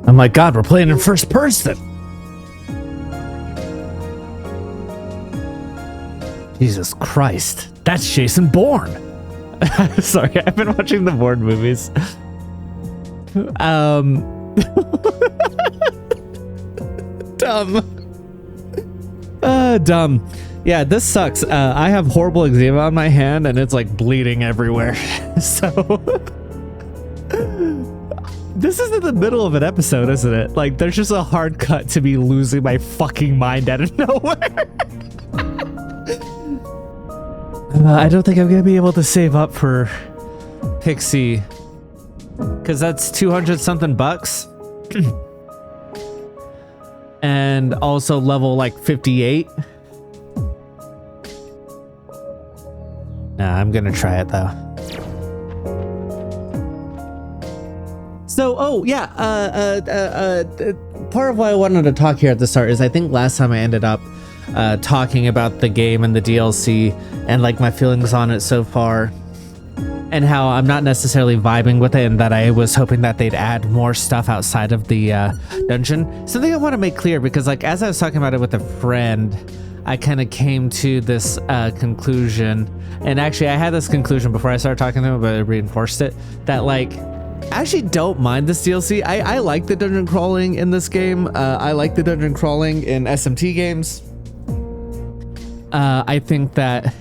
Oh my god, we're playing in first person. Jesus Christ. That's Jason Bourne. Sorry, I've been watching the Bourne movies. Dumb. Yeah, this sucks. I have horrible eczema on my hand and it's like bleeding everywhere. So this is in the middle of an episode, isn't it? Like there's just a hard cut to me losing my fucking mind out of nowhere. I don't think I'm gonna be able to save up for Pixie because that's 200 something bucks. And also level like 58. Nah, I'm gonna try it though. So, part of why I wanted to talk here at the start is I think last time I ended up talking about the game and the DLC and like my feelings on it so far and how I'm not necessarily vibing with it and that I was hoping that they'd add more stuff outside of the dungeon. Something I want to make clear, because like as I was talking about it with a friend, I kind of came to this conclusion, and actually I had this conclusion before I started talking to him, but I reinforced it, that like I actually don't mind this DLC. I like the dungeon crawling in this game. I like the dungeon crawling in SMT games. I think that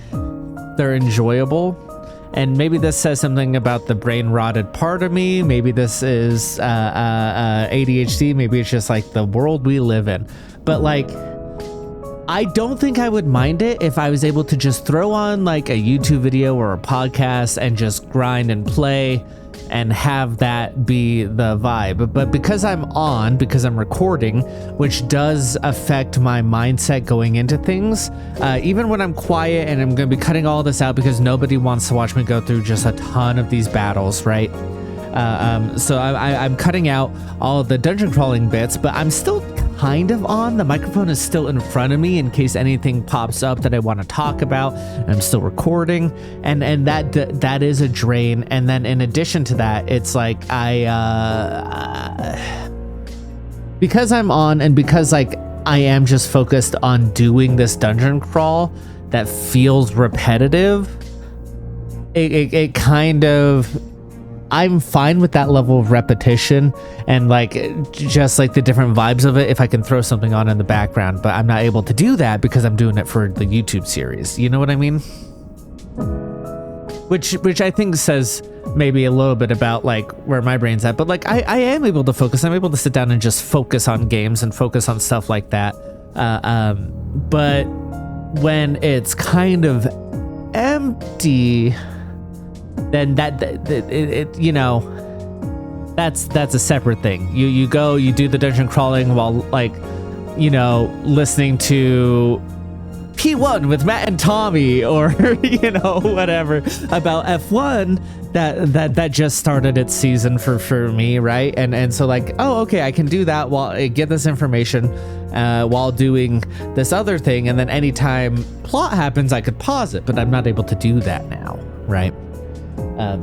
they're enjoyable. And maybe this says something about the brain rotted part of me. Maybe this is ADHD. Maybe it's just like the world we live in. But like, I don't think I would mind it if I was able to just throw on like a YouTube video or a podcast and just grind and play and have that be the vibe. But because I'm recording, which does affect my mindset going into things, even when I'm quiet, and I'm going to be cutting all this out because nobody wants to watch me go through just a ton of these battles, right? So I'm cutting out all of the dungeon crawling bits, but I'm still kind of on. The microphone is still in front of me in case anything pops up that I want to talk about. I'm still recording, and that is a drain. And then in addition to that, it's like because I'm on, and because like I am just focused on doing this dungeon crawl that feels repetitive, it kind of, I'm fine with that level of repetition and like just like the different vibes of it if I can throw something on in the background, but I'm not able to do that because I'm doing it for the YouTube series. You know what I mean? Which I think says maybe a little bit about like where my brain's at, but like I am able to focus. I'm able to sit down and just focus on games and focus on stuff like that. But when it's kind of empty, then it you know, that's a separate thing. You go, you do the dungeon crawling while like, you know, listening to P1 with Matt and Tommy, or you know, whatever about F1 that just started its season for me, right? And so like, oh, okay, I can do that while I get this information while doing this other thing, and then anytime plot happens I could pause it, but I'm not able to do that now, right?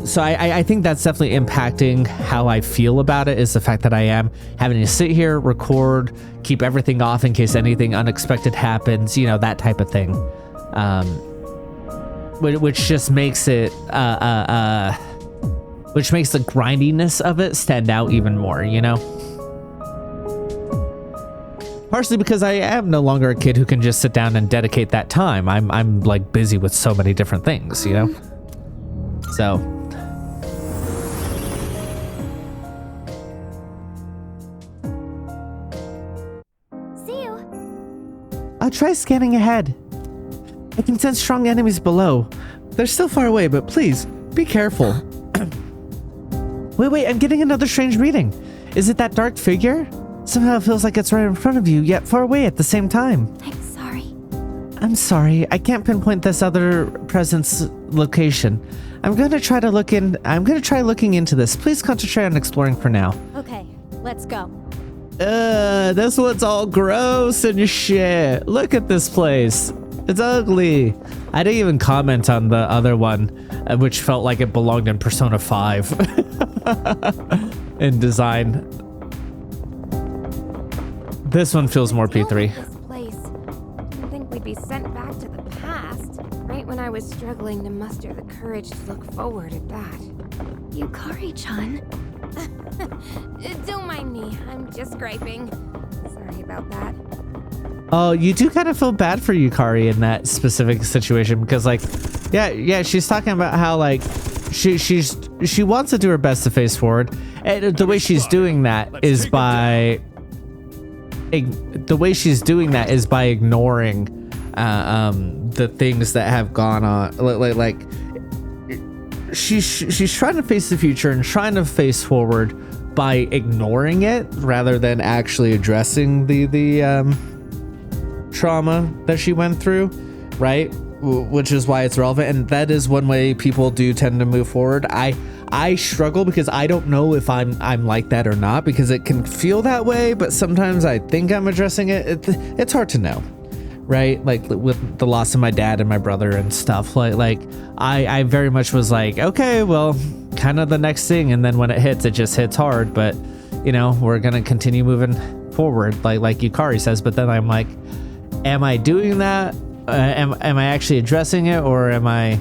So I think that's definitely impacting how I feel about it, is the fact that I am having to sit here, record, keep everything off in case anything unexpected happens, you know, that type of thing. Which just makes it, which makes the grindiness of it stand out even more, you know? Partially because I am no longer a kid who can just sit down and dedicate that time. I'm like busy with so many different things, you know? So see you. I'll try scanning ahead. I can sense strong enemies below. They're still far away, but please be careful. Wait, I'm getting another strange reading. Is it that dark figure? Somehow it feels like it's right in front of you, yet far away at the same time. I'm sorry, I can't pinpoint this other presence location. I'm gonna try looking into this. Please concentrate on exploring for now. Okay, let's go. This one's all gross and shit. Look at this place. It's ugly. I didn't even comment on the other one, which felt like it belonged in Persona 5 in design. This one feels more P3. This place. Didn't think we'd be sent back to the past. Right when I was struggling to muster the courage to look forward at that. Yukari-chan. Don't mind me. I'm just griping. Sorry about that. Oh, you do kind of feel bad for Yukari in that specific situation because, like, yeah, she's talking about how like she wants to do her best to face forward, and the way she's doing that is by ignoring the things that have gone on. Like she's trying to face the future and trying to face forward by ignoring it rather than actually addressing the trauma that she went through, right? Which is why it's relevant, and that is one way people do tend to move forward. I struggle because I don't know if I'm like that or not, because it can feel that way, but sometimes I think I'm addressing it. It's hard to know, right? Like with the loss of my dad and my brother and stuff, like I very much was like, okay, well, kind of the next thing, and then when it hits, it just hits hard, but you know, we're gonna continue moving forward, like Yukari says. But then I'm like, am I doing that? Am I actually addressing it, or am I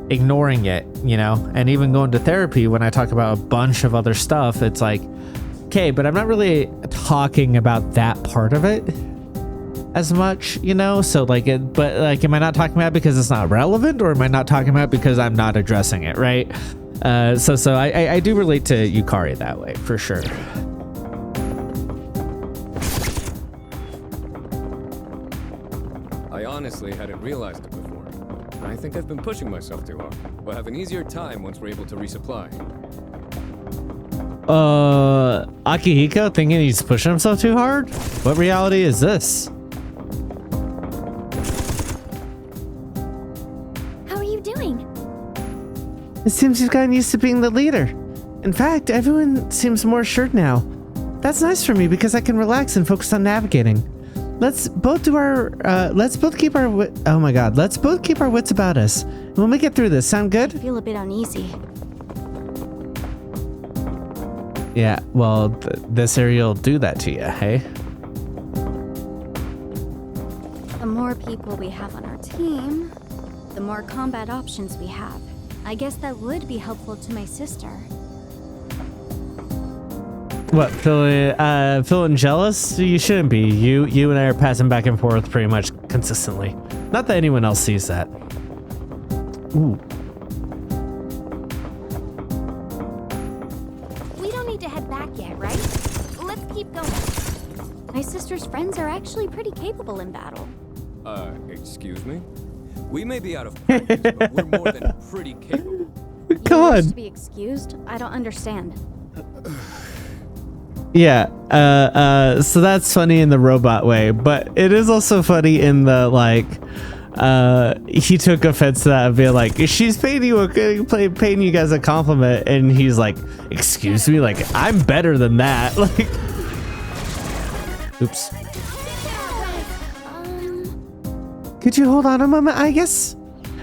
ignoring it? You know, and even going to therapy, when I talk about a bunch of other stuff, it's like, okay, but I'm not really talking about that part of it as much, you know? So like am I not talking about it because it's not relevant, or am I not talking about it because I'm not addressing it, right? So I do relate to Yukari that way for sure. I honestly hadn't realized it before. I think I've been pushing myself too hard. We'll have an easier time once we're able to resupply. Akihiko thinking he's pushing himself too hard? What reality is this? How are you doing? It seems you've gotten used to being the leader. In fact, everyone seems more assured now. That's nice for me because I can relax and focus on navigating. Let's both keep our wits about us. We'll make it through this. Sound good? I feel a bit uneasy. Yeah, well, this area will do that to you, hey? The more people we have on our team, the more combat options we have. I guess that would be helpful to my sister. What, feeling jealous? You shouldn't be. You and I are passing back and forth pretty much consistently. Not that anyone else sees that. Ooh. We don't need to head back yet, right? Let's keep going. My sister's friends are actually pretty capable in battle. Excuse me? We may be out of practice, but we're more than pretty capable. Come You wish on. to be excused? I don't understand. Yeah, so that's funny in the robot way, but it is also funny in the, like, he took offense to that and being like, she's paying you guys a compliment, and he's like, excuse me, like, I'm better than that. Like, oops. Could you hold on a moment, AIGIS?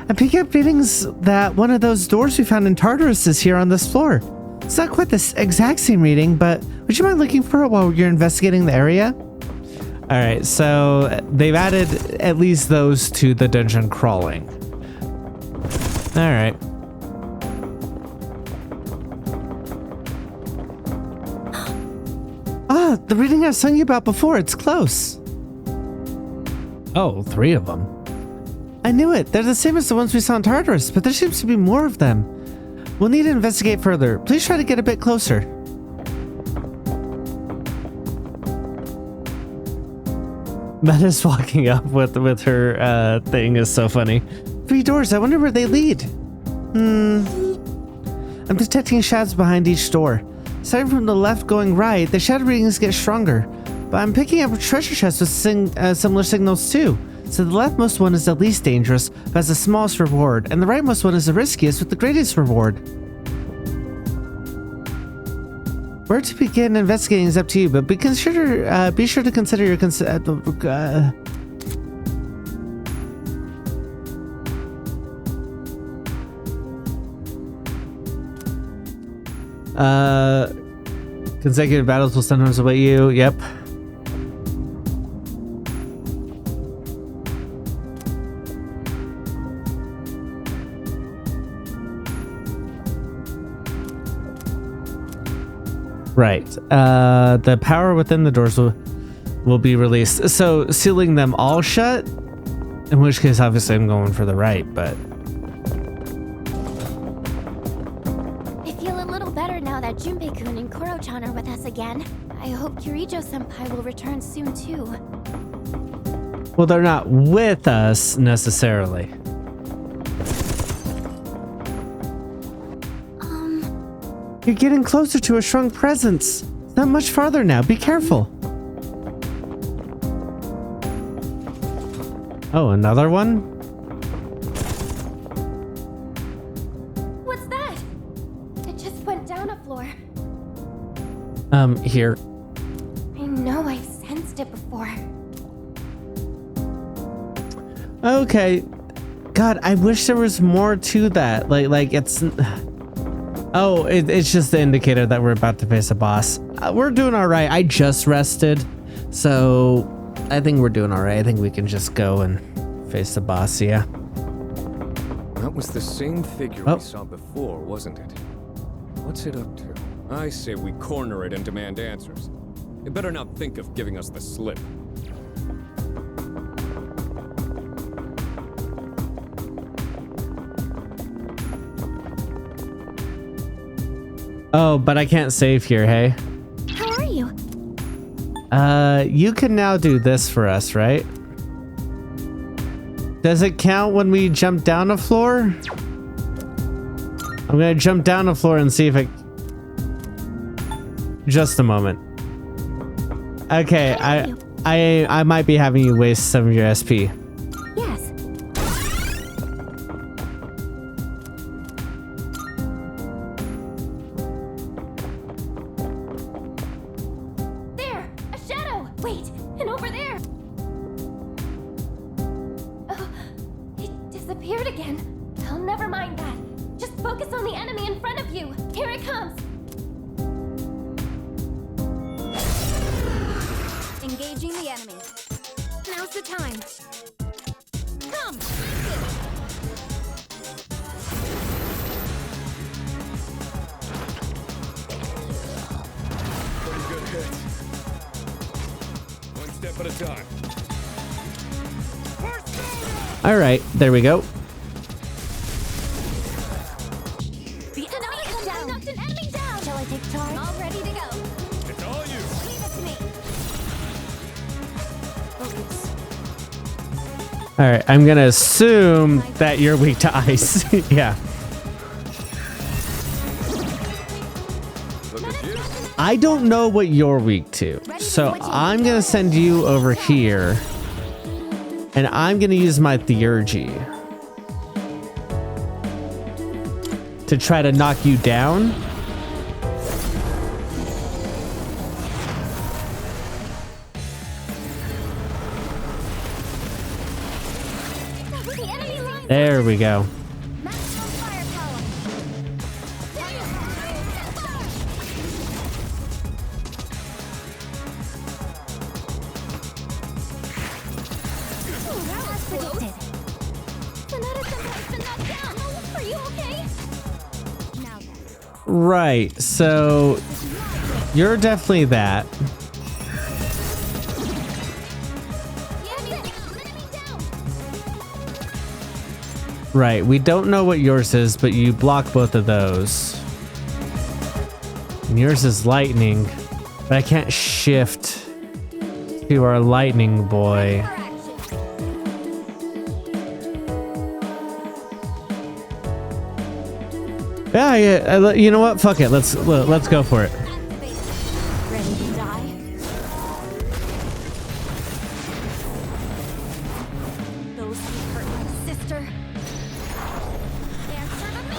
I'm picking up feelings that one of those doors we found in Tartarus is here on this floor. It's not quite the exact same reading, but would you mind looking for it while you're investigating the area? All right, so they've added at least those to the dungeon crawling. All right. Ah, the reading I was telling you about before, it's close. Oh, 3 of them. I knew it. They're the same as the ones we saw in Tartarus, but there seems to be more of them. We'll need to investigate further. Please try to get a bit closer. Meta's walking up with her thing is so funny. 3 doors. I wonder where they lead. I'm detecting shadows behind each door. Starting from the left going right, the shadow readings get stronger. But I'm picking up treasure chests with similar signals too. So the leftmost one is the least dangerous, but has the smallest reward, and the rightmost one is the riskiest with the greatest reward. Where to begin investigating is up to you, but be sure to consider your consecutive battles will sometimes await you. Yep. Right. The power within the doors will be released. So sealing them all shut? In which case, obviously, I'm going for the right, but... I feel a little better now that Junpei-kun and Koro-chan are with us again. I hope Kirijo-senpai will return soon, too. Well, they're not with us, necessarily. You're getting closer to a shrunk presence. It's not much farther now. Be careful. Oh, another one? What's that? It just went down a floor. Here. I know I've sensed it before. Okay. God, I wish there was more to that. Like it's... Oh, it's just the indicator that we're about to face a boss. We're doing all right. I just rested, so I think we're doing all right. I think we can just go and face the boss, yeah. That was the same figure we saw before, wasn't it? What's it up to? I say we corner it and demand answers. It better not think of giving us the slip. Oh, but I can't save here, hey? How are you? You can now do this for us, right? Does it count when we jump down a floor? I'm gonna jump down a floor and see if it... Just a moment. Okay, I might be having you waste some of your SP. Yes. There! A shadow! Wait! And over there! Oh, it disappeared again. Oh, never mind that. Just focus on the enemy in front of you. Here it comes! Engaging the enemy. Now's the time. Come! Pretty good hit. One step at a time. All right, there we go. The enemy is down! Knocked an enemy down! Shall I take charge? All ready to go. It's all you. Leave it to me. Focus. All right, I'm gonna assume that you're weak to ice. Yeah. Look at you. I don't know what you're weak to, so I'm gonna send you over here, and I'm gonna use my theurgy to try to knock you down. The enemy line. There we go. Maximum firepower. As predicted. Sonata-senpai's been knocked down. Are you okay? Now then. Right, so you're definitely that. Enemy down. Right, we don't know what yours is, but you block both of those. And yours is lightning, but I can't shift to our lightning boy. For action. Yeah, you know what? Fuck it. Let's go for it. Activate. Ready to die? Those who hurt my sister. Answer to me.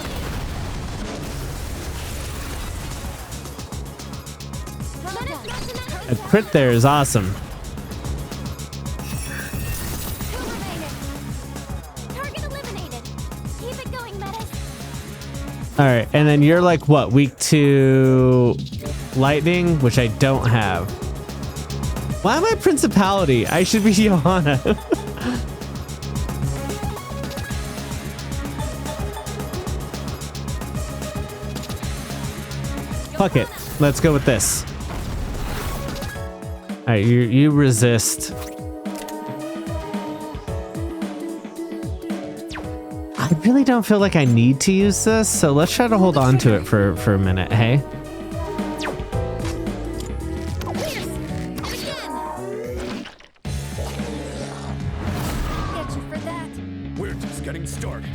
A crit there is awesome. Two remaining. Target eliminated. Keep it going, Metis. All right, and then you're like what? Weak to lightning, which I don't have. Why am I Principality? I should be Johanna. Fuck it. Let's go with this. All right, you resist. I really don't feel like I need to use this, so let's try to hold on to it for a minute, hey? We're just getting started.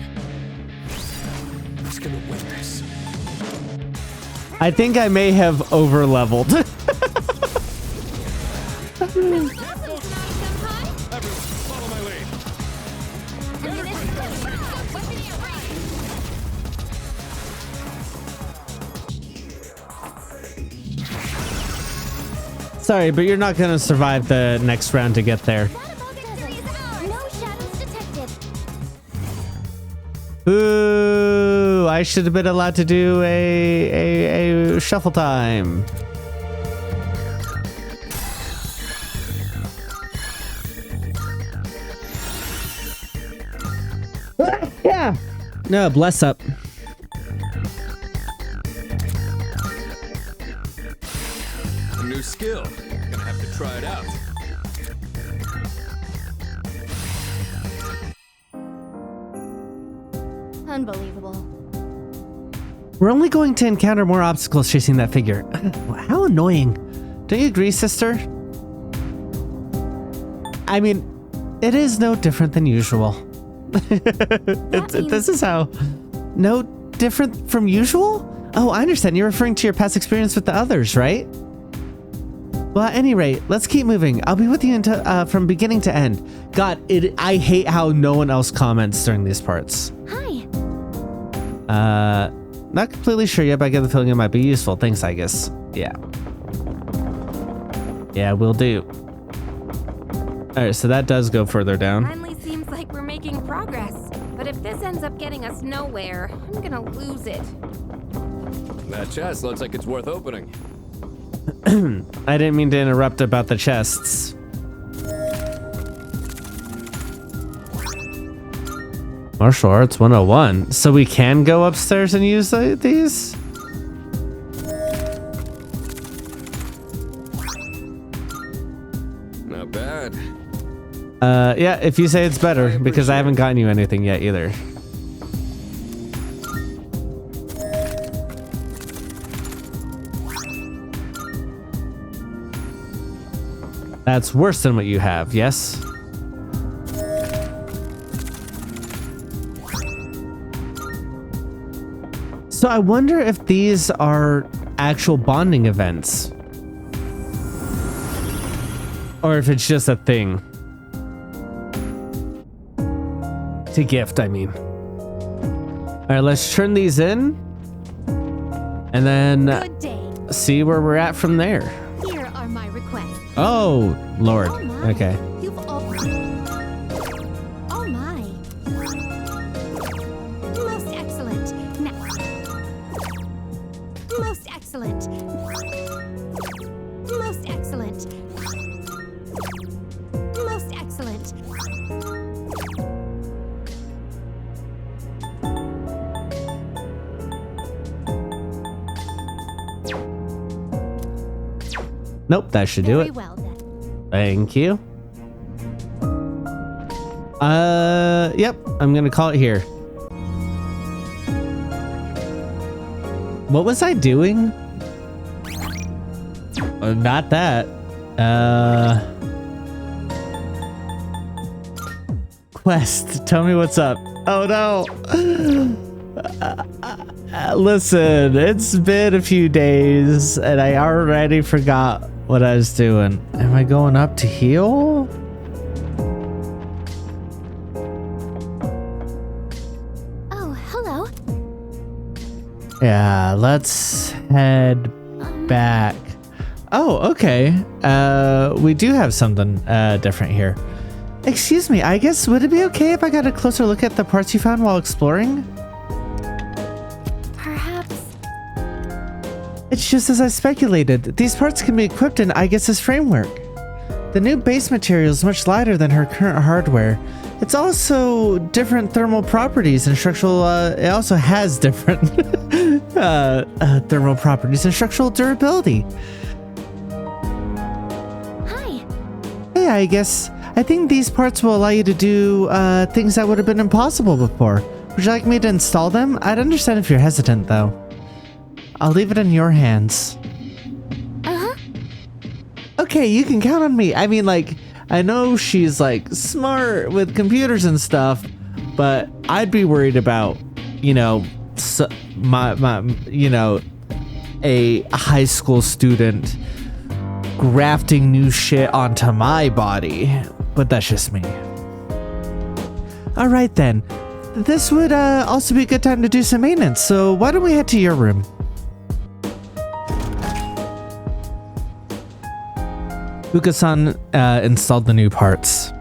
Who's gonna win this? I think I may have over-leveled. Everyone, follow my lead. Sorry, but you're not gonna survive the next round to get there. No shadows detected. Ooh, I should have been allowed to do a shuffle time. Yeah. No, bless up. A new skill. Gonna have to try it out. Unbelievable. We're only going to encounter more obstacles chasing that figure. How annoying. Don't you agree, sister? I mean, it is no different than usual. This is how... No different from usual? Oh, I understand. You're referring to your past experience with the others, right? Well, at any rate, let's keep moving. I'll be with you until, from beginning to end. God, I hate how no one else comments during these parts. Hi. Not completely sure yet, but I get the feeling it might be useful. Thanks, AIGIS. Yeah. Yeah, will do. Alright, so that does go further down. Finally seems like we're making progress. But if this ends up getting us nowhere, I'm gonna lose it. That chest looks like it's worth opening. I didn't mean to interrupt about the chests. Martial Arts 101. So we can go upstairs and use these? Not bad. Yeah, if you say it's better, because I haven't gotten you anything yet either. That's worse than what you have, yes? So I wonder if these are actual bonding events. Or if it's just a thing. To gift, I mean. Alright, let's turn these in. And then Good day. see where we're at from there. Here are my requests. Oh, Lord. Oh my. Okay. You've all. Oh my. Most excellent. Now. Most excellent. Most excellent. Most excellent. Nope, that should do Very it. well then. Thank you. Yep, I'm gonna call it here. What was I doing? Not that. Quest, tell me what's up. Oh no. Listen, it's been a few days and I already forgot what I was doing. Am I going up to heal? Oh, hello. Yeah, let's head back. Oh, okay. We do have something different here. Excuse me, I guess, would it be okay if I got a closer look at the parts you found while exploring? Perhaps. It's just as I speculated. These parts can be equipped in AIGIS' framework. The new base material is much lighter than her current hardware. It's also different thermal properties and structural, it also has different thermal properties and structural durability. Hi. Hey, AIGIS. I think these parts will allow you to do things that would have been impossible before. Would you like me to install them? I'd understand if you're hesitant, though. I'll leave it in your hands. Uh-huh. Okay, you can count on me. I mean, like, I know she's, like, smart with computers and stuff, but I'd be worried about, you know, a high school student grafting new shit onto my body. But that's just me. All right, then. This would also be a good time to do some maintenance, so why don't we head to your room? Fuka-san installed the new parts.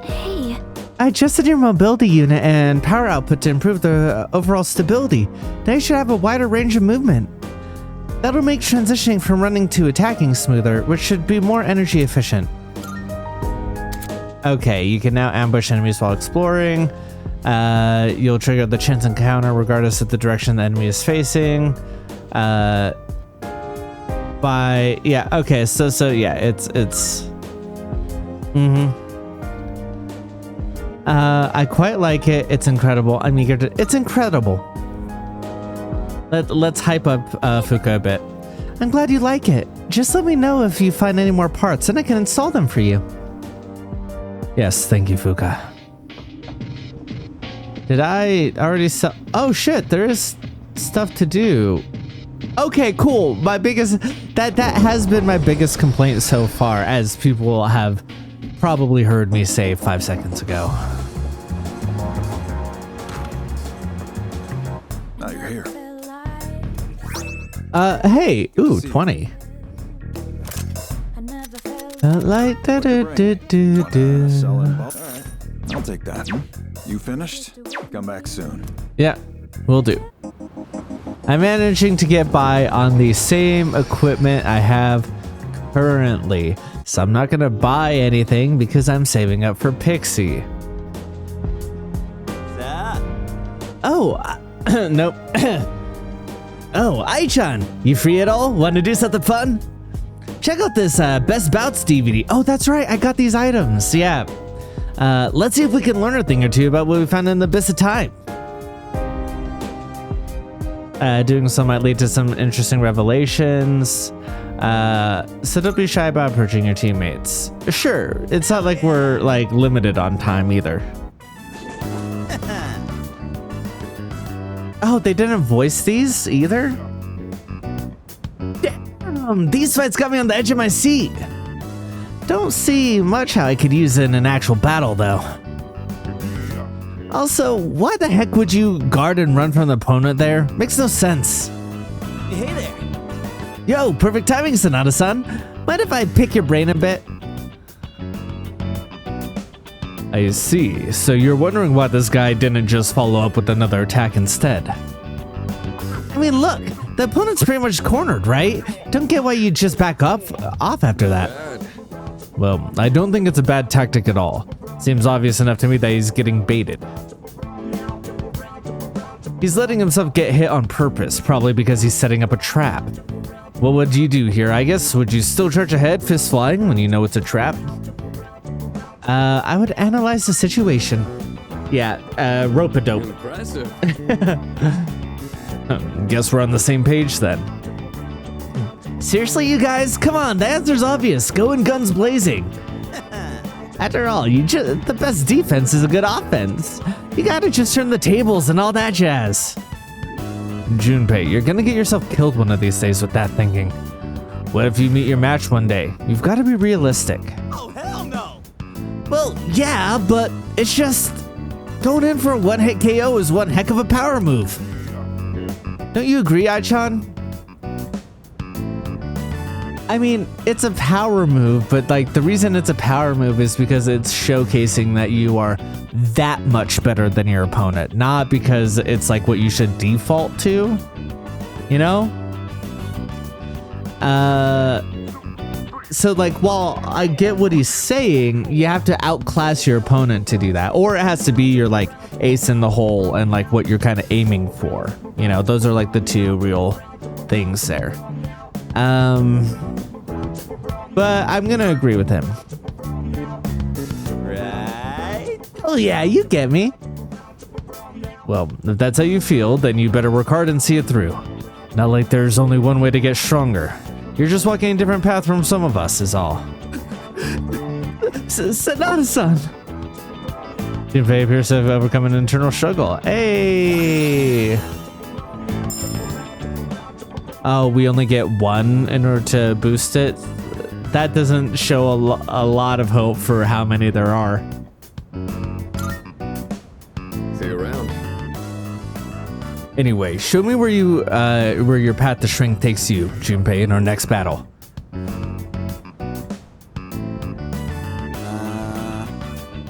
Hey. I adjusted your mobility unit and power output to improve the overall stability. Now you should have a wider range of movement. That'll make transitioning from running to attacking smoother, which should be more energy efficient. Okay, you can now ambush enemies while exploring. You'll trigger the chance encounter regardless of the direction the enemy is facing. Okay, so yeah, it's I quite like it. It's incredible. I'm eager to. It's incredible. Let's hype up Fuka a bit. I'm glad you like it. Just let me know if you find any more parts, and I can install them for you. Yes, thank you, Fuka. Did I already sell? Oh shit, there is stuff to do. Okay, cool. My biggest that has been my biggest complaint so far, as people have probably heard me say 5 seconds ago. Now you're here. Hey, ooh, 20. Like da do do do do. Alright, I'll take that. You finished? Come back soon. Yeah, will do. I'm managing to get by on the same equipment I have currently, so I'm not gonna buy anything because I'm saving up for Pixie. Oh, nope. Oh, Ai-chan, you free at all? Want to do something fun? Check out this Best Bouts DVD. Oh, that's right, I got these items. Yeah. Let's see if we can learn a thing or two about what we found in the abyss of time. Doing so might lead to some interesting revelations. So don't be shy about approaching your teammates. Sure, it's not like we're like limited on time either. Oh, they didn't voice these either? Damn, these fights got me on the edge of my seat. Don't see much how I could use it in an actual battle though. Also, why the heck would you guard and run from the opponent there? Makes no sense. Hey there. Yo, perfect timing, Sonata-san. Mind if I pick your brain a bit? I see. So you're wondering why this guy didn't just follow up with another attack instead. I mean, look, the opponent's pretty much cornered, right? Don't get why you just back off after that. Well, I don't think it's a bad tactic at all. Seems obvious enough to me that he's getting baited. He's letting himself get hit on purpose, probably because he's setting up a trap. What would you do here, I guess? Would you still charge ahead, fist flying, when you know it's a trap? I would analyze the situation. Yeah, rope-a-dope. Impressive. Guess we're on the same page then. Seriously, you guys? Come on, the answer's obvious. Go in guns blazing. After all, the best defense is a good offense. You gotta just turn the tables and all that jazz. Junpei, you're gonna get yourself killed one of these days with that thinking. What if you meet your match one day? You've gotta be realistic. Oh, hell no! Well, yeah, but it's just... going in for a one-hit KO is one heck of a power move. Don't you agree, Ai-chan? I mean, it's a power move, but like the reason it's a power move is because it's showcasing that you are that much better than your opponent, not because it's like what you should default to, you know? So like, while I get what he's saying, you have to outclass your opponent to do that, or it has to be your like ace in the hole and like what you're kind of aiming for. You know, those are like the two real things there. But I'm gonna agree with him. Right? Oh yeah, you get me. Well, if that's how you feel, then you better work hard and see it through. Not like there's only one way to get stronger. You're just walking a different path from some of us, is all. Sanada-san! Junpei appears to have overcome an internal struggle. Hey! Oh, we only get one in order to boost it? That doesn't show a lot of hope for how many there are. See you around. Anyway, show me where your path to strength takes you, Junpei, in our next battle.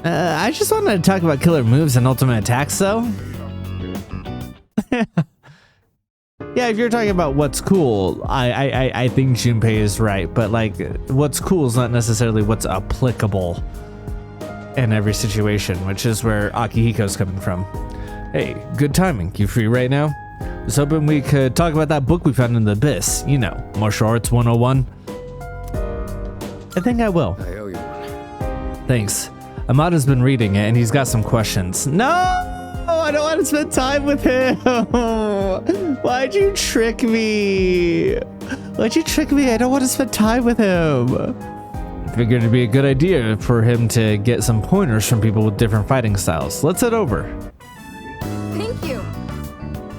I just wanted to talk about killer moves and ultimate attacks, though. Yeah, if you're talking about what's cool, I think Junpei is right, but like, what's cool is not necessarily what's applicable in every situation, which is where Akihiko's coming from. Hey, good timing. You free right now? I was hoping we could talk about that book we found in the Abyss. You know, Martial Arts 101. I think I will. I owe you one. Thanks. Amada's been reading it and he's got some questions. No! I don't want to spend time with him. Why'd you trick me? Why'd you trick me? I don't want to spend time with him. I figured it'd be a good idea for him to get some pointers from people with different fighting styles. Let's head over. Thank you.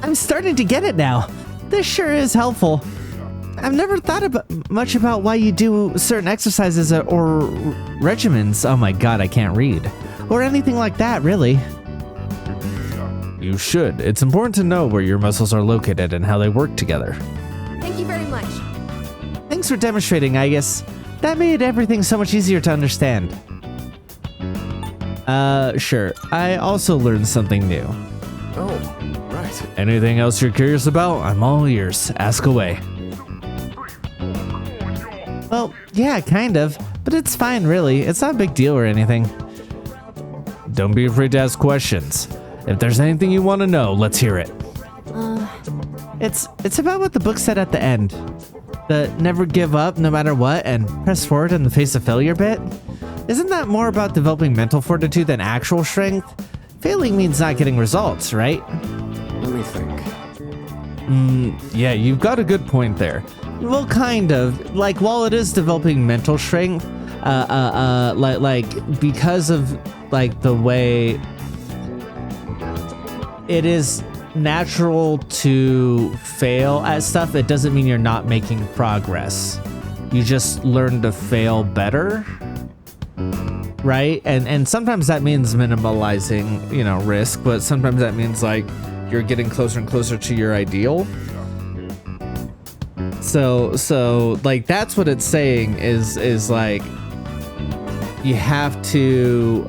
I'm starting to get it now. This sure is helpful. I've never thought much about why you do certain exercises or regimens. Oh my god, I can't read. Or anything like that, really. You should. It's important to know where your muscles are located and how they work together. Thank you very much. Thanks for demonstrating, AIGIS. That made everything so much easier to understand. Sure. I also learned something new. Oh, right. Anything else you're curious about? I'm all ears. Ask away. Well, yeah, kind of. But it's fine, really. It's not a big deal or anything. Don't be afraid to ask questions. If there's anything you want to know, let's hear it. It's about what the book said at the end. The never give up no matter what and press forward in the face of failure bit. Isn't that more about developing mental fortitude than actual strength? Failing means not getting results, right? Let me think. Yeah, you've got a good point there. Well, kind of. Like, while it is developing mental strength, like because of like the way it is natural to fail at stuff, it doesn't mean you're not making progress. You just learn to fail better, right? And sometimes that means minimalizing, you know, risk, but sometimes that means like you're getting closer and closer to your ideal. So like that's what it's saying is like you have to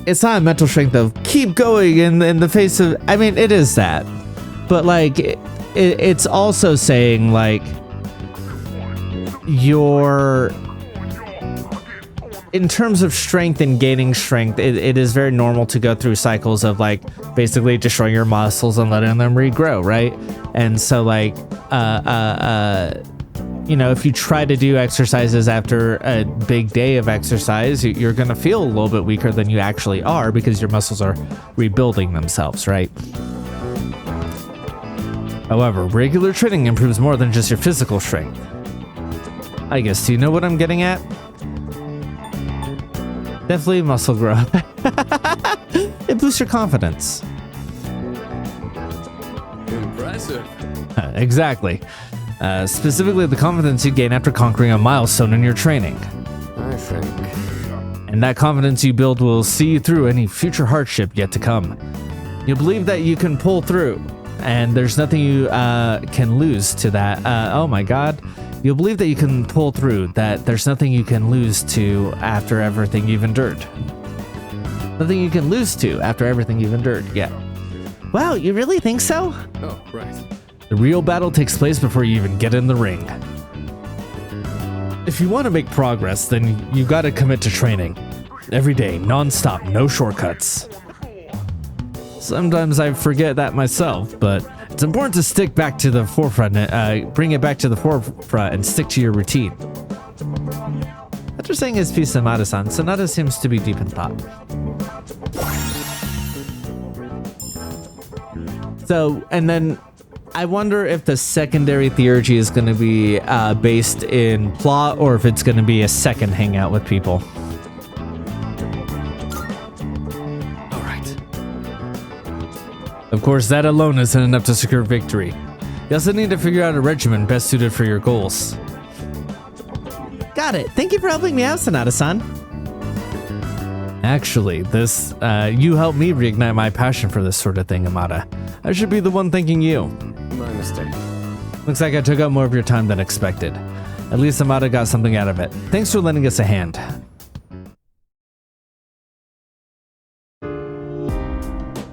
it's not a mental strength of keep going in the face of, I mean, it is that, but like it's also saying like you're, in terms of strength and gaining strength, it is very normal to go through cycles of like basically destroying your muscles and letting them regrow, right? And so like you know, if you try to do exercises after a big day of exercise, you're going to feel a little bit weaker than you actually are because your muscles are rebuilding themselves, right? However, regular training improves more than just your physical strength. I guess, do you know what I'm getting at? Definitely muscle growth. It boosts your confidence. Impressive. Exactly. Specifically the confidence you gain after conquering a milestone in your training. I think. And that confidence you build will see you through any future hardship yet to come. You believe that you can pull through, and there's nothing you can lose to that. Oh my god. You'll believe that you can pull through, that there's nothing you can lose to after everything you've endured. Nothing you can lose to after everything you've endured, yeah. Wow, you really think so? Oh, right. The real battle takes place before you even get in the ring. If you want to make progress, then you gotta commit to training. Every day, non-stop, no shortcuts. Sometimes I forget that myself, but it's important to stick back to the forefront, bring it back to the forefront and stick to your routine. After saying his piece to Amada-san, Sanada seems to be deep in thought. So, and then I wonder if the secondary theurgy is going to be based in plot or if it's going to be a second hangout with people. All right. Of course, that alone isn't enough to secure victory. You also need to figure out a regimen best suited for your goals. Got it. Thank you for helping me out, Sanada-san. Actually, this, you helped me reignite my passion for this sort of thing, Amada. I should be the one thanking you. My mistake. Looks like I took up more of your time than expected. At least Amada got something out of it. Thanks for lending us a hand.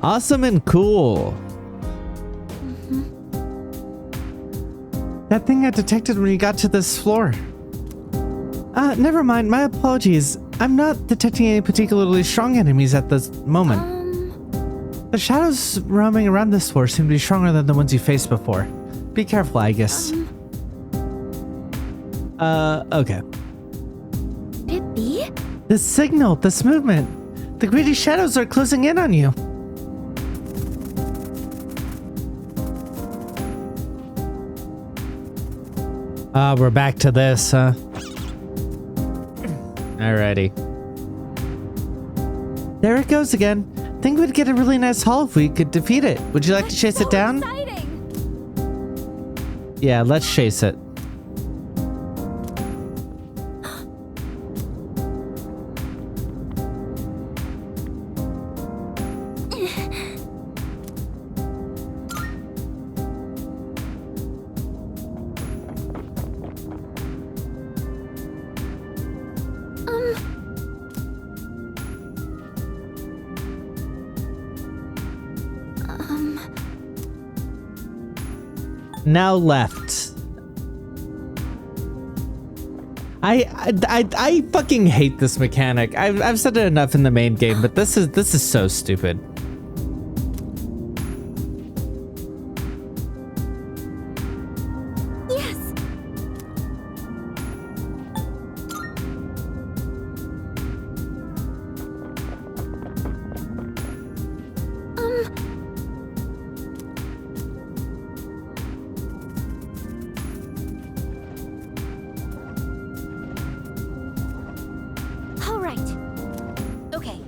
Awesome and cool. That thing I detected when you got to this floor. Never mind, my apologies. I'm not detecting any particularly strong enemies at this moment. The shadows roaming around this floor seem to be stronger than the ones you faced before. Be careful, AIGIS. Okay. Could it be? This signal, this movement. The greedy shadows are closing in on you. We're back to this, huh? Alrighty. There it goes again. Think we'd get a really nice haul if we could defeat it. Would you like to chase it down? Exciting. Yeah, let's chase it. Now left. I fucking hate this mechanic. I've said it enough in the main game, but this is so stupid. Yes. All right. Okay.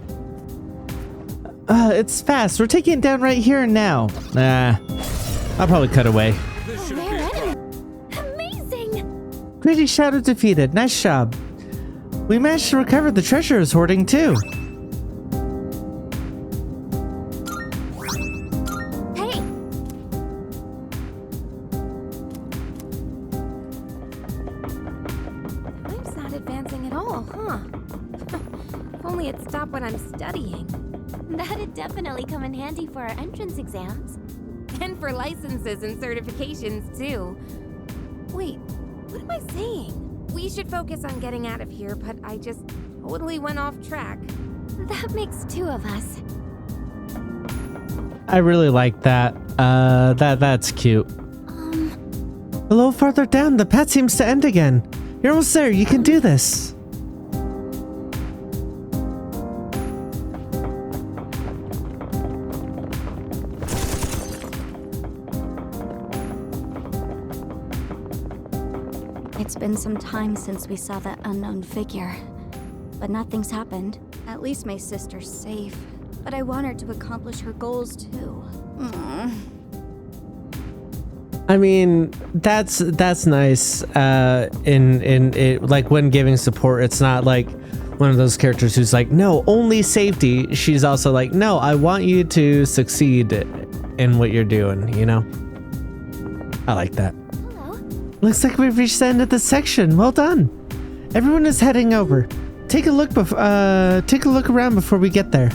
It's fast. We're taking it down right here and now. Nah, I'll probably cut away. Rare enemy. Amazing. Greedy Shadow defeated. Nice job. We managed to recover the treasure it was hoarding too. Hey. Time's not advancing at all, huh? If only it stopped when I'm studying. That'd definitely come in handy for our entrance exams. And for licenses and certifications, too. Wait, what am I saying? We should focus on getting out of here, but I just totally went off track. That makes two of us. I really like that. That's cute. A little farther down, the path seems to end again. You're almost there. You can do this. It's been some time since we saw that unknown figure, but nothing's happened. At least my sister's safe, but I want her to accomplish her goals too. I mean, that's nice. In it, like when giving support, it's not like one of those characters who's like, no, only safety. She's also like, no, I want you to succeed in what you're doing. You know, I like that. Hello. Looks like we've reached the end of the section. Well done. Everyone is heading over. Take a look around before we get there.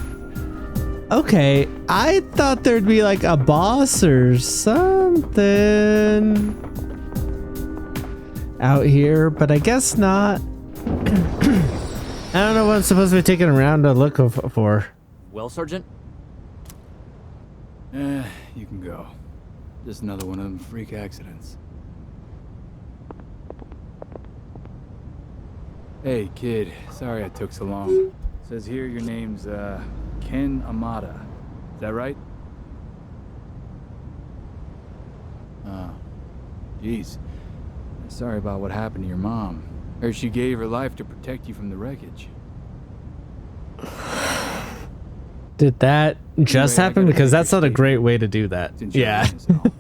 Okay, I thought there'd be like a boss or something out here, but I guess not. I don't know what I'm supposed to be taking around to look for. Well, Sergeant? You can go. Just another one of them freak accidents. Hey, kid. Sorry I took so long. Says here your name's, Ken Amada. Is that right? Oh. Jeez. Sorry about what happened to your mom. Heard she gave her life to protect you from the wreckage. Did that just Anyway, I happen? gotta Because take that's your not a statement. great way to do that. Since you're Yeah. witness and all.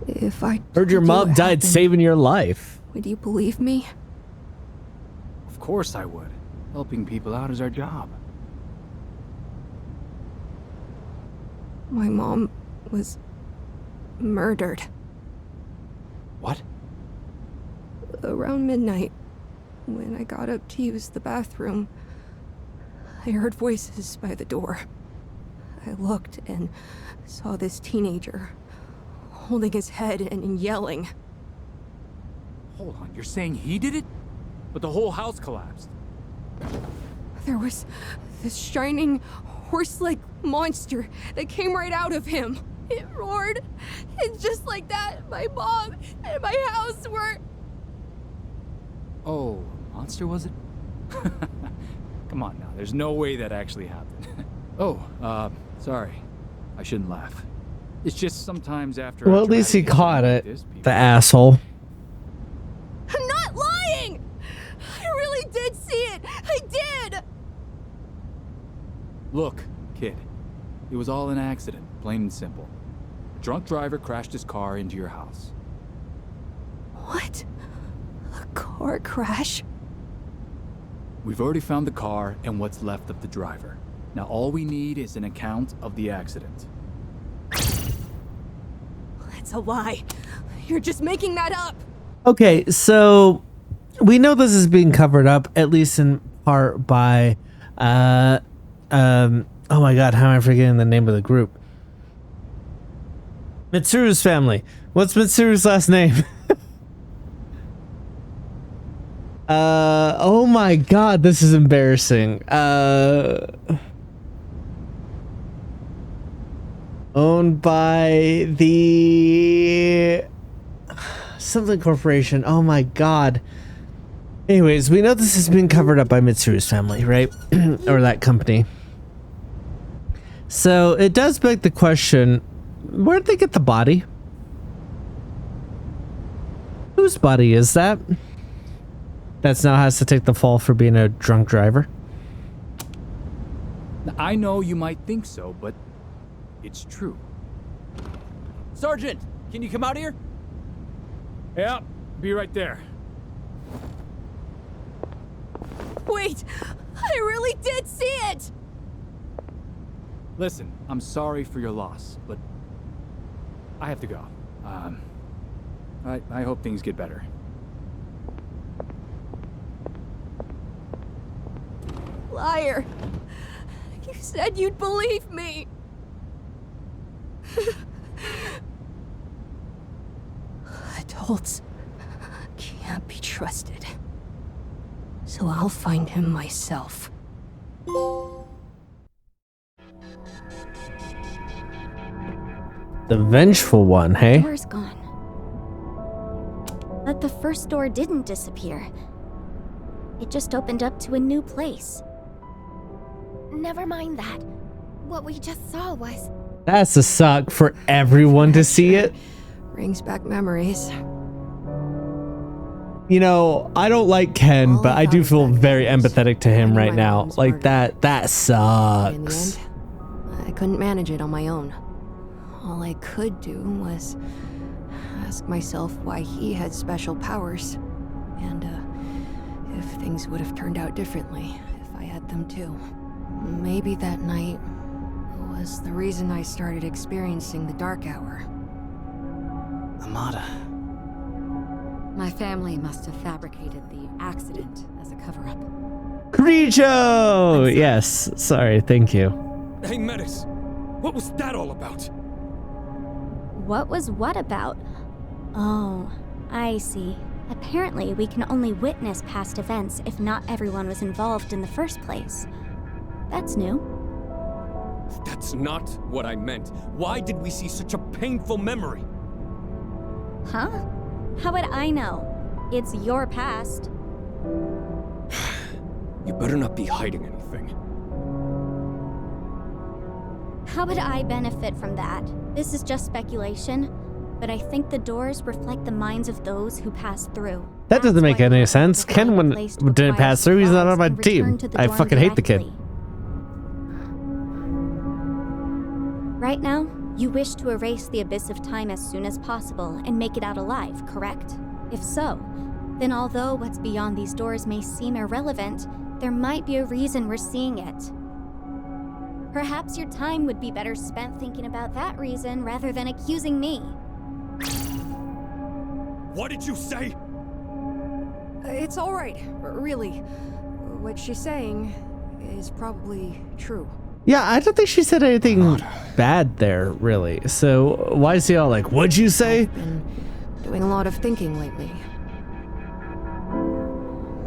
If I Heard your told you mom what died happened, saving your life. would you believe me? Of course I would. Helping people out is our job. My mom was murdered What? around midnight. When I got up to use the bathroom, I heard voices by the door. I looked and saw this teenager holding his head and yelling. Hold on, you're saying he did it? But the whole house collapsed. There was this shining horse-like monster that came right out of him. It roared, and just like that, my mom and my house were... Oh, a monster was it? Come on now, there's no way that actually happened. Sorry. I shouldn't laugh. It's just sometimes after... Well, a at least he tragedy caught like it. this, people- The asshole. I'm not lying! I really did see it! I did! Look, kid. It was all an accident, plain and simple. A drunk driver crashed his car into your house. What? A car crash? We've already found the car and what's left of the driver. Now all we need is an account of the accident. It's a lie. You're just making that up. Okay, so we know this is being covered up, at least in part by, oh my god, how am I forgetting the name of the group? Mitsuru's family. What's Mitsuru's last name? Oh my god, this is embarrassing. Owned by the something corporation. Oh my god. Anyways, we know this has been covered up by Mitsuru's family, right? Or that company. So it does beg the question, where'd they get the body? Whose body is that? That's now has to take the fall for being a drunk driver. Now, I know you might think so, but it's true. Sergeant, can you come out here? Yeah, be right there. Wait! I really did see it! Listen, I'm sorry for your loss, but I have to go. I hope things get better. Liar! You said you'd believe me! Adults can't be trusted. So I'll find him myself. The vengeful one, hey? Door's gone. But the first door didn't disappear. It just opened up to a new place. Never mind that. What we just saw was... That's a suck for everyone to see it. Brings back memories. You know, I don't like Ken, All but I I thought do was feel that very was empathetic to him finding right my now. mom's Like murder. that In the sucks. end, I couldn't manage it on my own. All I could do was ask myself why he had special powers, and if things would have turned out differently if I had them too. Maybe that night was the reason I started experiencing the dark hour. Amada. My family must have fabricated the accident as a cover-up. Rijo! Yes, sorry, thank you. Hey, Metis, what was that all about? What was what about? Oh, I see. Apparently, we can only witness past events if not everyone was involved in the first place. That's new. That's not what I meant. Why did we see such a painful memory? Huh? How would I know? It's your past. You better not be hiding anything. How would I benefit from that? This is just speculation, but I think the doors reflect the minds of those who passed through. That doesn't make any sense. Ken didn't pass through. He's not on my team. I fucking hate the kid. Right now, you wish to erase the abyss of time as soon as possible and make it out alive, correct? If so, then although what's beyond these doors may seem irrelevant, there might be a reason we're seeing it. Perhaps your time would be better spent thinking about that reason rather than accusing me. What did you say? It's all right, really. What she's saying is probably true. Yeah, I don't think she said anything bad there, really. So why is he all like, what'd you say? I've been doing a lot of thinking lately.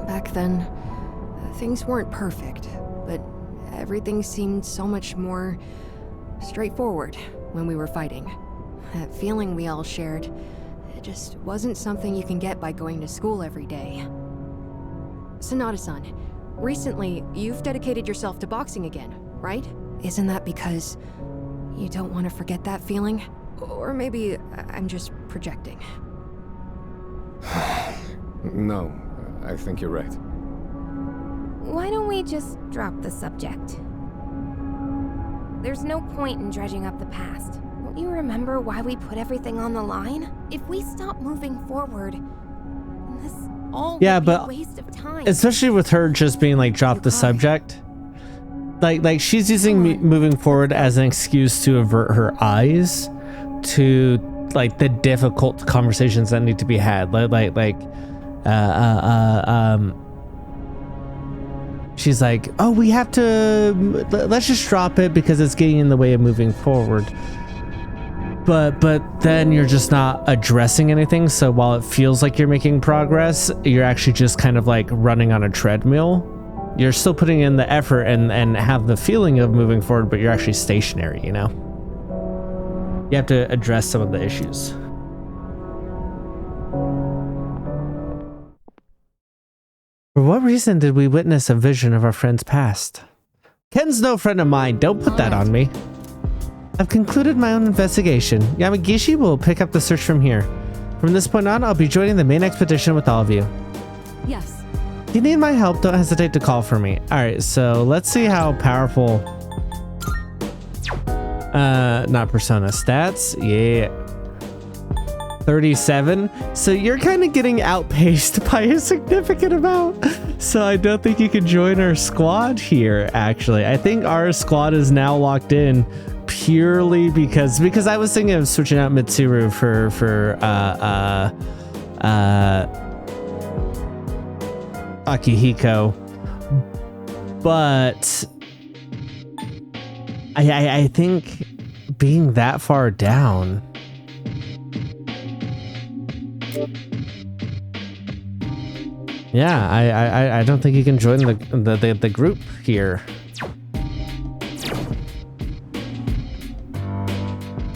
Back then, things weren't perfect, but everything seemed so much more straightforward when we were fighting. That feeling we all shared, it just wasn't something you can get by going to school every day. Sanada-san, recently, you've dedicated yourself to boxing again, right? Isn't that because you don't want to forget that feeling? Or maybe I'm just projecting. No, I think you're right. Why don't we just drop the subject? There's no point in dredging up the past. Don't you remember why we put everything on the line? If we stop moving forward, this all would be a waste of time. Especially with her just being like, drop the subject. Like she's using moving forward as an excuse to avert her eyes to like the difficult conversations that need to be had. She's like, oh, we have to, let's just drop it because it's getting in the way of moving forward. But then you're just not addressing anything. So while it feels like you're making progress, you're actually just kind of like running on a treadmill. You're still putting in the effort and have the feeling of moving forward, but you're actually stationary, you know? You have to address some of the issues. For what reason did we witness a vision of our friend's past? Ken's no friend of mine. Don't put that on me. I've concluded my own investigation. Yamagishi will pick up the search from here. From this point on, I'll be joining the main expedition with all of you. Yes. If you need my help, don't hesitate to call for me. Alright, so let's see how powerful... not persona stats. Yeah. 37. So you're kind of getting outpaced by a significant amount. So I don't think you can join our squad here, actually. I think our squad is now locked in purely because I was thinking of switching out Mitsuru for Akihiko, but I think being that far down, yeah, I don't think you can join the group here.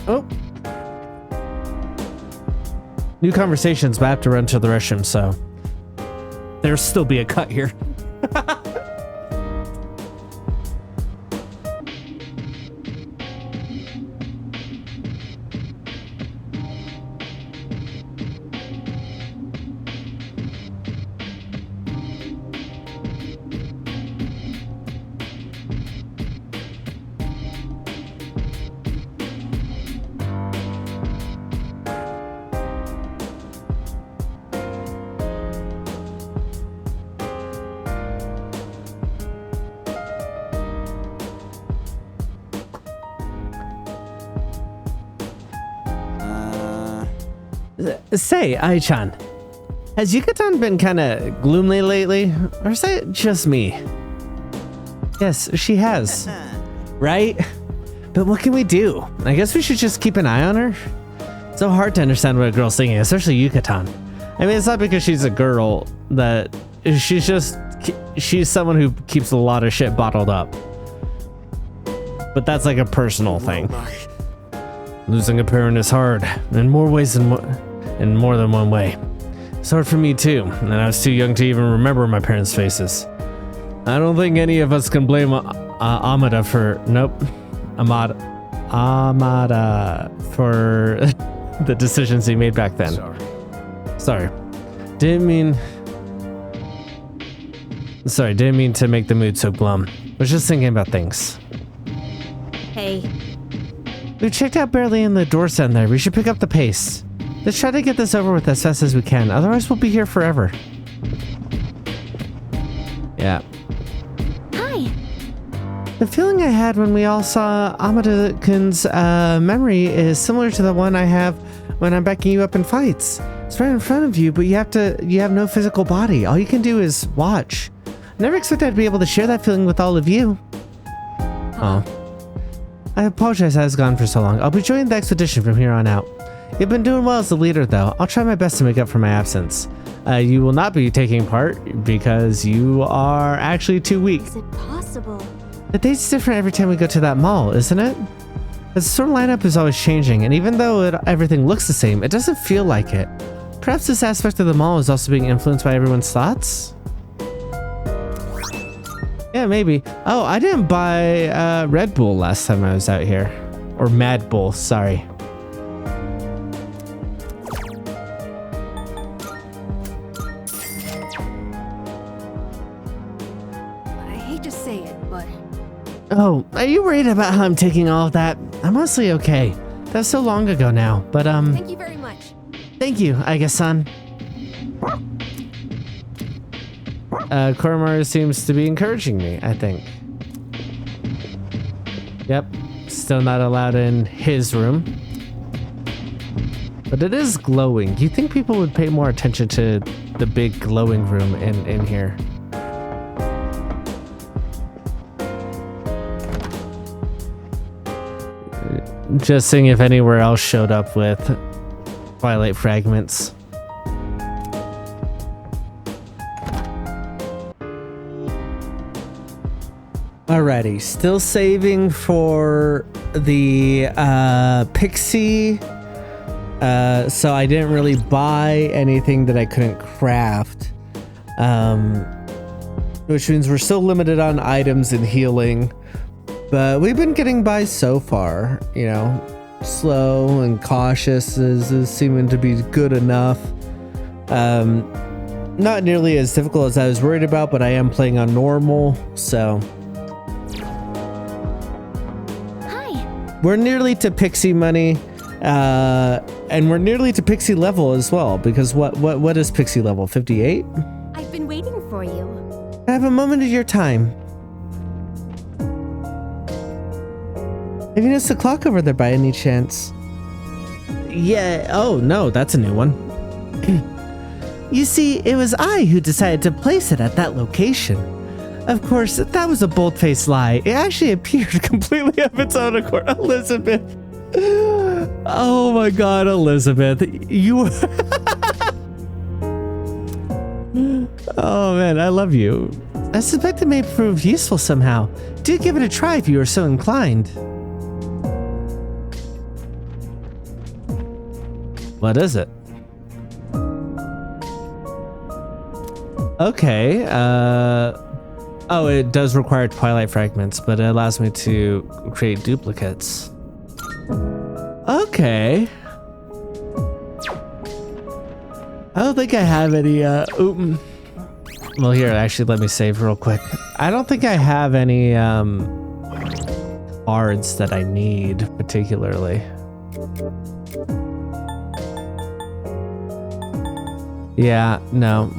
Oh, new conversations, but I have to run to the restroom, so there'll still be a cut here. Say, Ai-chan, has Yucatan been kind of gloomy lately? Or is that just me? Yes, she has. Right? But what can we do? I guess we should just keep an eye on her. It's so hard to understand what a girl's thinking, especially Yucatan. I mean, it's not because she's a girl that she's someone who keeps a lot of shit bottled up. But that's like a personal thing. Losing a parent is hard in more ways than in more than one way. It's hard for me too, and I was too young to even remember my parents' faces. I don't think any of us can blame Amada for the decisions he made back then. Sorry. Didn't mean to make the mood so glum. Was just thinking about things. Hey. We checked out barely in the door's end there. We should pick up the pace. Let's try to get this over with as fast as we can. Otherwise, we'll be here forever. Yeah. Hi. The feeling I had when we all saw Amada-kun's memory is similar to the one I have when I'm backing you up in fights. It's right in front of you, but you have no physical body. All you can do is watch. Never expected I'd be able to share that feeling with all of you. Oh. I apologize I was gone for so long. I'll be joining the expedition from here on out. You've been doing well as the leader, though. I'll try my best to make up for my absence. You will not be taking part because you are actually too weak. Is it possible? The date's different every time we go to that mall, isn't it? The store lineup is always changing, and even though everything looks the same, it doesn't feel like it. Perhaps this aspect of the mall is also being influenced by everyone's thoughts? Yeah, maybe. Oh, I didn't buy Red Bull last time I was out here. Or Mad Bull, sorry. I hate to say it, but... Oh, are you worried about how I'm taking all of that? I'm mostly okay. That's so long ago now, but Thank you very much. Thank you, AIGIS-san. Koromaru seems to be encouraging me, I think. Yep, still not allowed in his room. But it is glowing. You think people would pay more attention to the big glowing room in here? Just seeing if anywhere else showed up with Twilight fragments. Alrighty, still saving for the pixie. So I didn't really buy anything that I couldn't craft. Which means we're still limited on items and healing. But we've been getting by so far, you know. Slow and cautious is seeming to be good enough. Not nearly as difficult as I was worried about, but I am playing on normal, so... We're nearly to pixie money, and we're nearly to pixie level as well, because what is pixie level? 58? I've been waiting for you. I have a moment of your time. Have you noticed the clock over there by any chance? Yeah, oh no, that's a new one. You see, it was I who decided to place it at that location. Of course, that was a bold-faced lie. It actually appeared completely of its own accord. Elizabeth. Oh my god, Elizabeth. You... Oh man, I love you. I suspect it may prove useful somehow. Do give it a try if you are so inclined. What is it? Okay, oh, it does require Twilight fragments, but it allows me to create duplicates. Okay. I don't think I have any, well, here, actually, let me save real quick. I don't think I have any, cards that I need, particularly. Yeah, no.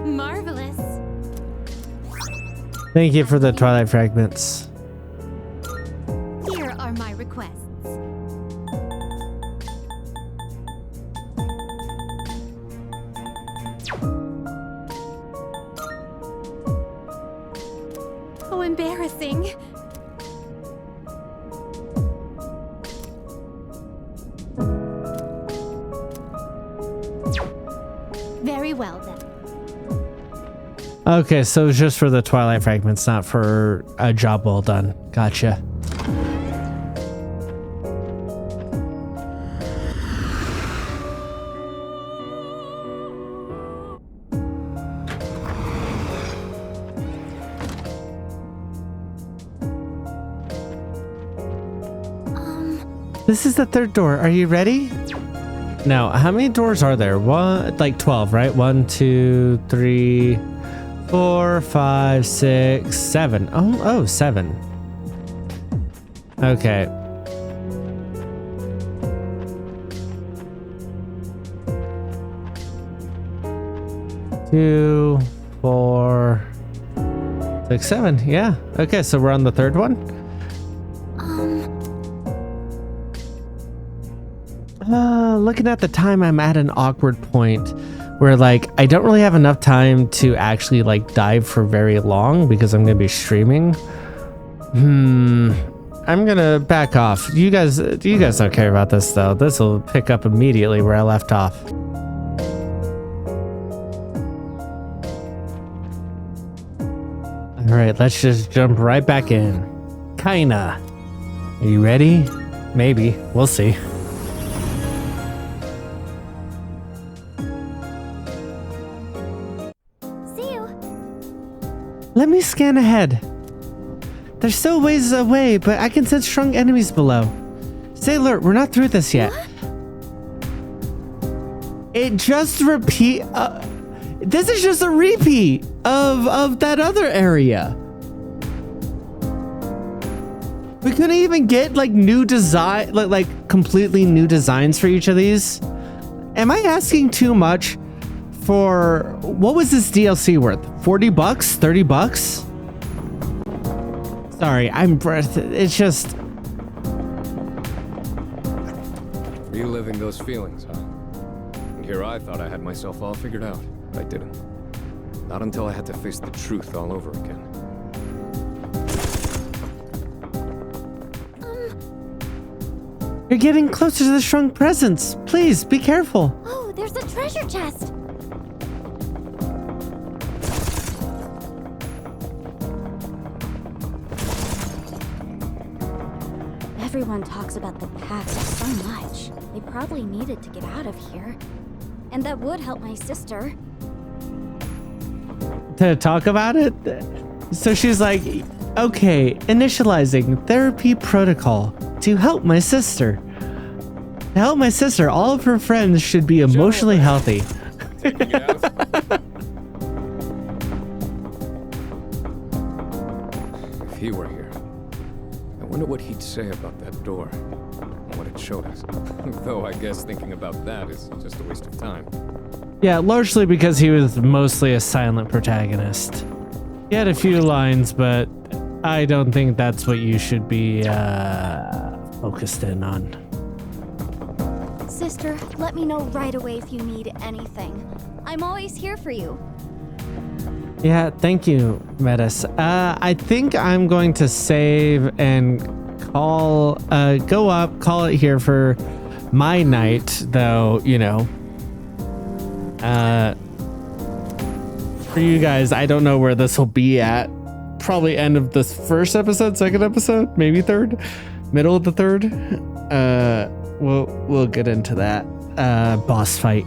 Marvelous. Thank you for the Twilight fragments. Here are my requests. So embarrassing. Very well then. Okay, so it's just for the Twilight fragments, not for a job well done. Gotcha. This is the third door. Are you ready? Now, how many doors are there? One, like 12, right? 1, 2, 3, 4, 5, 6, 7. Oh, 7. Okay. Two, 4, 6, 7. Yeah. Okay, so we're on the third one. Looking at the time, I'm at an awkward point where like I don't really have enough time to actually like dive for very long because I'm gonna be streaming. I'm gonna back off. You guys don't care about this though. This will pick up immediately where I left off. All right, let's just jump right back in. Kinda. Are you ready? Maybe. We'll see. Let me scan ahead. They're still ways away, but I can sense strong enemies below. Stay alert, we're not through this yet. It just repeat. This is just a repeat of that other area. We couldn't even get like new design, like completely new designs for each of these. Am I asking too much? For what was this DLC worth? 40 bucks? 30 bucks? Sorry, it's just reliving those feelings, huh? And here I thought I had myself all figured out. I didn't. Not until I had to face the truth all over again. You're getting closer to the strong presence. Please be careful. Oh, there's a treasure chest. Everyone talks about the past so much. They probably needed to get out of here. And that would help my sister. To talk about it? So she's like, okay, initializing therapy protocol to help my sister. To help my sister, all of her friends should be emotionally healthy. Taking it out. If he were here, I wonder what he'd say about that door and what it showed us. Though I guess thinking about that is just a waste of time. Yeah, largely because he was mostly a silent protagonist. He had a few lines, but I don't think that's what you should be focused in on. Sister, let me know right away if you need anything. I'm always here for you. Yeah, thank you, Metis. I think I'm going to save and call, go up, call it here for my night, though, you know. For you guys, I don't know where this will be at. Probably end of this first episode, second episode, maybe third, middle of the third. We'll get into that boss fight.